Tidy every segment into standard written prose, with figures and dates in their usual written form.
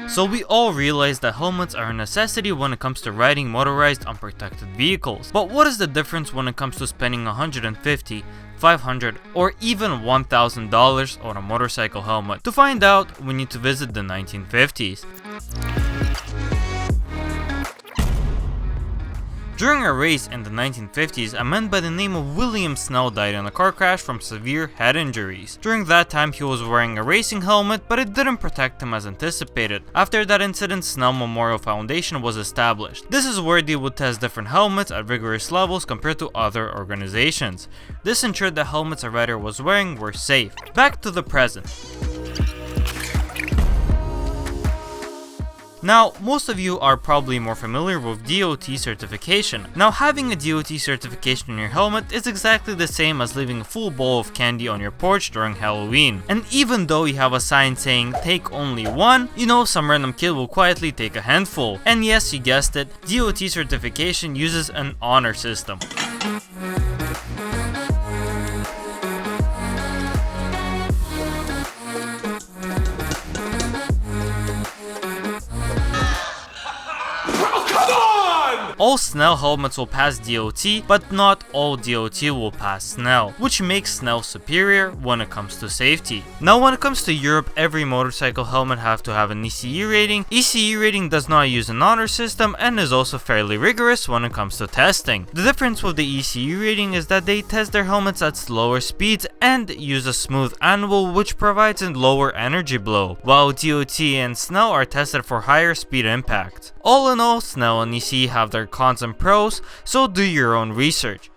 So we all realize that helmets are a necessity when it comes to riding motorized unprotected vehicles. But what is the difference when it comes to spending $150, $500, or even $1,000 on a motorcycle helmet? To find out, we need to visit the 1950s. During a race in the 1950s, a man by the name of William Snell died in a car crash from severe head injuries. During that time, he was wearing a racing helmet, but it didn't protect him as anticipated. After that incident, Snell Memorial Foundation was established. This is where they would test different helmets at rigorous levels compared to other organizations. This ensured the helmets a rider was wearing were safe. Back to the present. Now, most of you are probably more familiar with DOT certification. Now, having a DOT certification in your helmet is exactly the same as leaving a full bowl of candy on your porch during Halloween. And even though you have a sign saying take only one, you know some random kid will quietly take a handful. And yes, you guessed it, DOT certification uses an honor system. All Snell helmets will pass DOT, but not all DOT will pass Snell, which makes Snell superior when it comes to safety. Now when it comes to Europe, every motorcycle helmet have to have an ECU rating. ECU rating does not use an honor system and is also fairly rigorous when it comes to testing. The difference with the ECU rating is that they test their helmets at slower speeds and use a smooth anvil which provides a lower energy blow, while DOT and Snell are tested for higher speed impact. All in all, Snell and ECU have their cons and pros, so do your own research.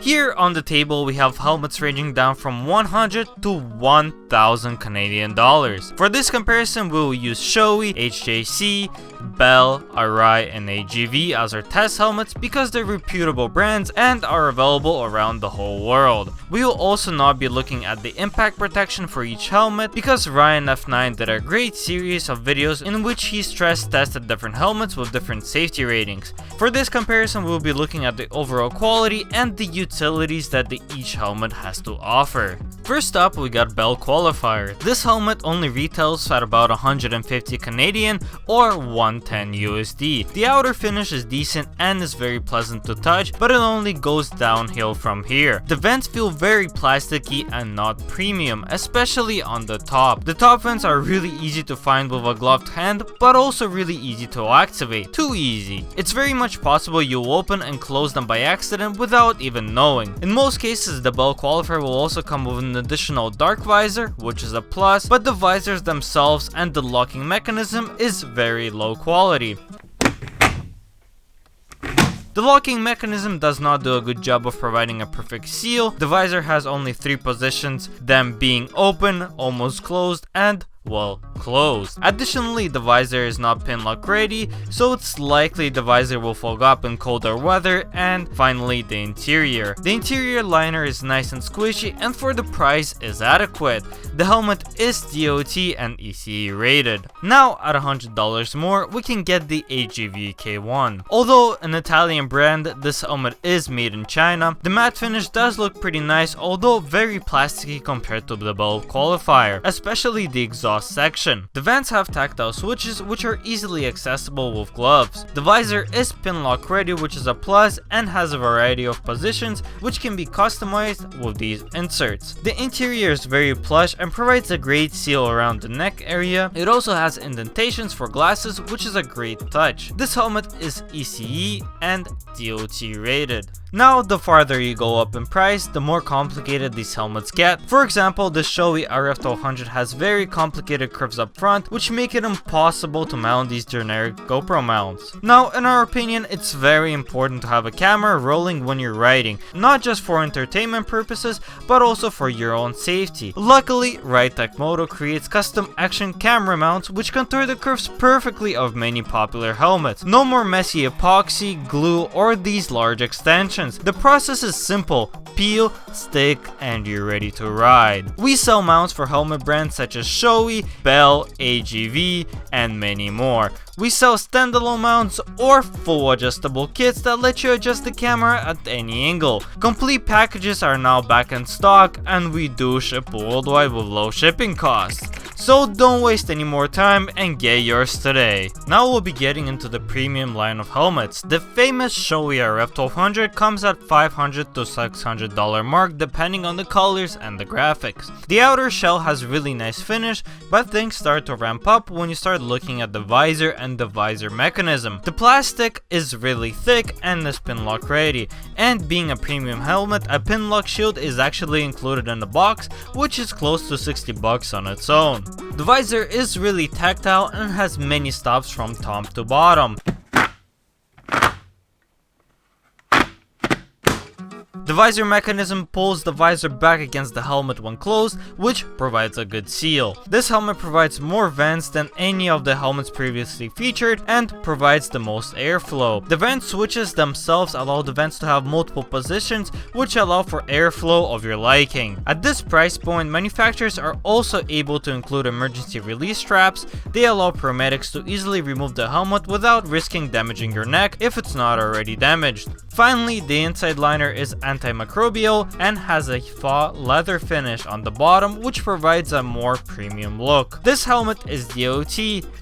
Here on the table we have helmets ranging down from 100 to 1,000 Canadian dollars. For this comparison we will use Shoei, HJC, Bell, Arai, and Agv as our test helmets because they're reputable brands and are available around the whole world. We will also not be looking at the impact protection for each helmet because Ryan F9 did a great series of videos in which he stress tested different helmets with different safety ratings. For this comparison we will be looking at the overall quality and the utilities that each helmet has to offer. First up we got Bell Qualifier. This helmet only retails at about 150 Canadian or 110 USD. The outer finish is decent and is very pleasant to touch, but it only goes downhill from here. The vents feel very plasticky and not premium, especially on the top. The top vents are really easy to find with a gloved hand, but also really easy to activate. Too easy. It's very much possible you'll open and close them by accident without even knowing. In most cases, the Bell Qualifier will also come with an additional dark visor, which is a plus, but the visors themselves and the locking mechanism is very low quality. The locking mechanism does not do a good job of providing a perfect seal. The visor has only 3 positions, them being open, almost closed, and well, closed. Additionally, the visor is not pin lock ready, so it's likely the visor will fog up in colder weather. And finally, the interior. The interior liner is nice and squishy and for the price is adequate. The helmet is DOT and ECE rated. Now at $100 more, we can get the Agv K1. Although an Italian brand, this helmet is made in China. The matte finish does look pretty nice, although very plasticky compared to the Bell Qualifier, especially the exhaust section. The vents have tactile switches which are easily accessible with gloves. The visor is pin lock ready, which is a plus, and has a variety of positions which can be customized with these inserts. The interior is very plush and provides a great seal around the neck area. It also has indentations for glasses, which is a great touch. This helmet is ECE and DOT rated. Now, the farther you go up in price, the more complicated these helmets get. For example, the Shoei RF-1200 has very complicated curves up front, which make it impossible to mount these generic GoPro mounts. Now, in our opinion, it's very important to have a camera rolling when you're riding, not just for entertainment purposes, but also for your own safety. Luckily, Ridetech Moto creates custom action camera mounts which contour the curves perfectly of many popular helmets. No more messy epoxy, glue, or these large extensions. positions. The process is simple: peel, stick, and you're ready to ride. We sell mounts for helmet brands such as Shoei, Bell, Agv, and many more. We sell standalone mounts or full adjustable kits that let you adjust the camera at any angle. Complete packages are now back in stock, and we do ship worldwide with low shipping costs. So don't waste any more time and get yours today. Now we'll be getting into the premium line of helmets. The famous Shoei RF-1200 comes at $500 to $600 mark depending on the colors and the graphics. The outer shell has really nice finish, but things start to ramp up when you start looking at the visor and the visor mechanism. The plastic is really thick and is pin lock ready, and being a premium helmet, a pin lock shield is actually included in the box, which is close to $60 on its own. The visor is really tactile and has many stops from top to bottom. The visor mechanism pulls the visor back against the helmet when closed, which provides a good seal. This helmet provides more vents than any of the helmets previously featured and provides the most airflow. The vent switches themselves allow the vents to have multiple positions, which allow for airflow of your liking. At this price point, manufacturers are also able to include emergency release straps. They allow paramedics to easily remove the helmet without risking damaging your neck if it's not already damaged. Finally, the inside liner is antimicrobial and has a faux leather finish on the bottom, which provides a more premium look. This helmet is DOT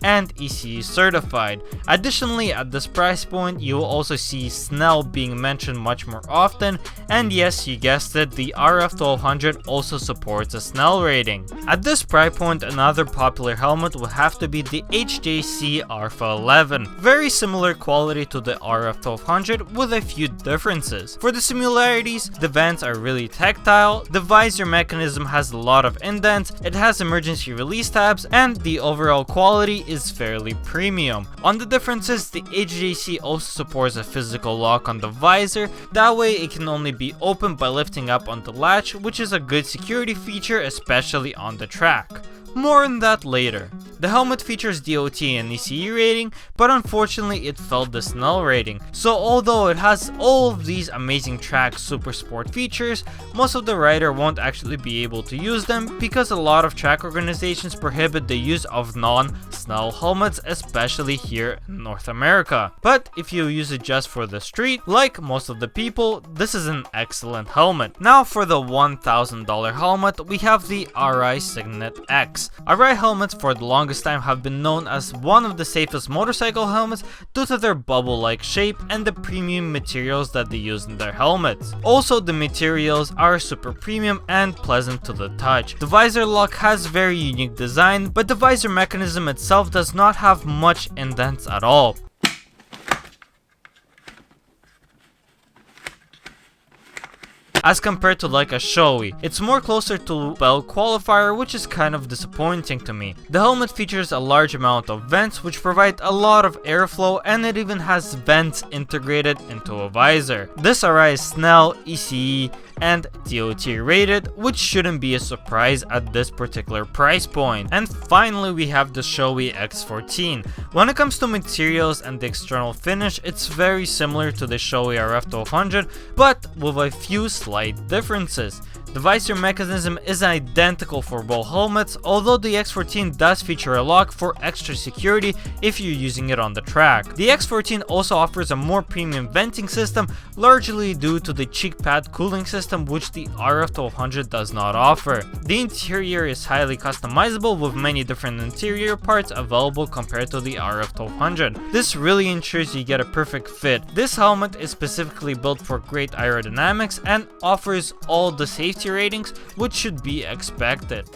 and ECE certified. Additionally, at this price point, you will also see Snell being mentioned much more often, and yes, you guessed it, the RF-1200 also supports a Snell rating. At this price point, another popular helmet would have to be the HJC RPHA-11. Very similar quality to the RF-1200 with a few differences. For the similarities, the vents are really tactile, the visor mechanism has a lot of indents, it has emergency release tabs, and the overall quality is fairly premium. On the differences, the HJC also supports a physical lock on the visor, that way it can only be opened by lifting up on the latch, which is a good security feature, especially on the track. More on that later. The helmet features DOT and ECE rating, but unfortunately it failed the Snell rating. So although it has all of these amazing track super sport features, most of the rider won't actually be able to use them because a lot of track organizations prohibit the use of non-Snell helmets, especially here in North America. But if you use it just for the street, like most of the people, this is an excellent helmet. Now for the $1,000 helmet, we have the Arai Signet X. Arai helmets for the longest time have been known as one of the safest motorcycle helmets due to their bubble-like shape and the premium materials that they use in their helmets. Also, the materials are super premium and pleasant to the touch. The visor lock has very unique design, but the visor mechanism itself does not have much indents at all. As compared to like a Shoei, it's more closer to Bell Qualifier, which is kind of disappointing to me. The helmet features a large amount of vents which provide a lot of airflow, and it even has vents integrated into a visor. This Arai is Snell, ECE, and DOT rated, which shouldn't be a surprise at this particular price point. And finally, we have the Shoei X14. When it comes to materials and the external finish, it's very similar to the Shoei RF-1200, but with a few slight differences. The visor mechanism is identical for both helmets, although the X14 does feature a lock for extra security if you're using it on the track. The X14 also offers a more premium venting system, largely due to the cheek pad cooling system, which the RF-1200 does not offer. The interior is highly customizable with many different interior parts available compared to the RF-1200. This really ensures you get a perfect fit. This helmet is specifically built for great aerodynamics and offers all the safety ratings which should be expected.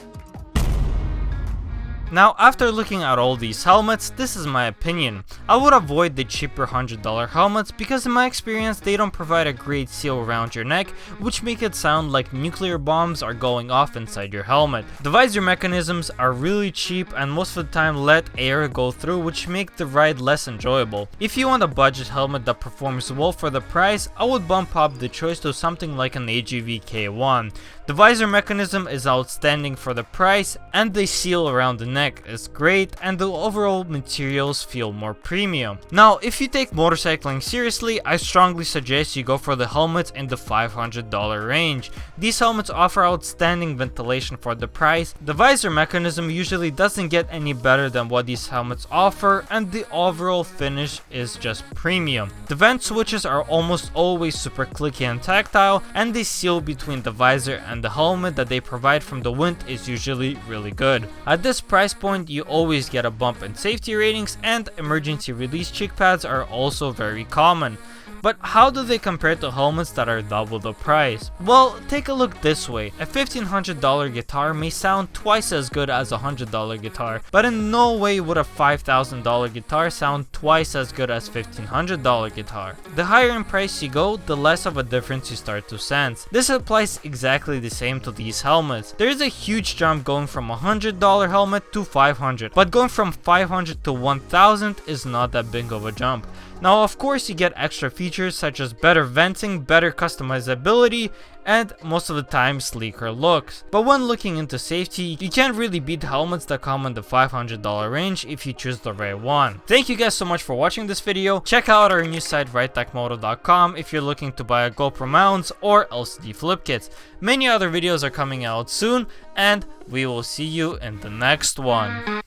Now, after looking at all these helmets, this is my opinion. I would avoid the cheaper $100 helmets because in my experience they don't provide a great seal around your neck, which make it sound like nuclear bombs are going off inside your helmet. The visor mechanisms are really cheap and most of the time let air go through, which make the ride less enjoyable. If you want a budget helmet that performs well for the price, I would bump up the choice to something like an Agv K1. The visor mechanism is outstanding for the price, and the seal around the neck is great, and the overall materials feel more premium. Now, if you take motorcycling seriously, I strongly suggest you go for the helmets in the $500 range. These helmets offer outstanding ventilation for the price. The visor mechanism usually doesn't get any better than what these helmets offer, and the overall finish is just premium. The vent switches are almost always super clicky and tactile, and the seal between the visor and the helmet that they provide from the wind is usually really good. At this price point, you always get a bump in safety ratings, and emergency release cheek pads are also very common. But how do they compare to helmets that are double the price? Well, take a look this way. A $1,500 guitar may sound twice as good as a $100 guitar, but in no way would a $5,000 guitar sound twice as good as $1,500 guitar. The higher in price you go, the less of a difference you start to sense. This applies exactly the same to these helmets. There is a huge jump going from a $100 helmet to $500, but going from $500 to $1,000 is not that big of a jump. Now, of course, you get extra features such as better venting, better customizability, and most of the time sleeker looks. But when looking into safety, you can't really beat helmets that come in the $500 range if you choose the right one. Thank you guys so much for watching this video. Check out our new site ridetekmoto.com if you're looking to buy a GoPro mounts or LCD flip kits. Many other videos are coming out soon, and we will see you in the next one.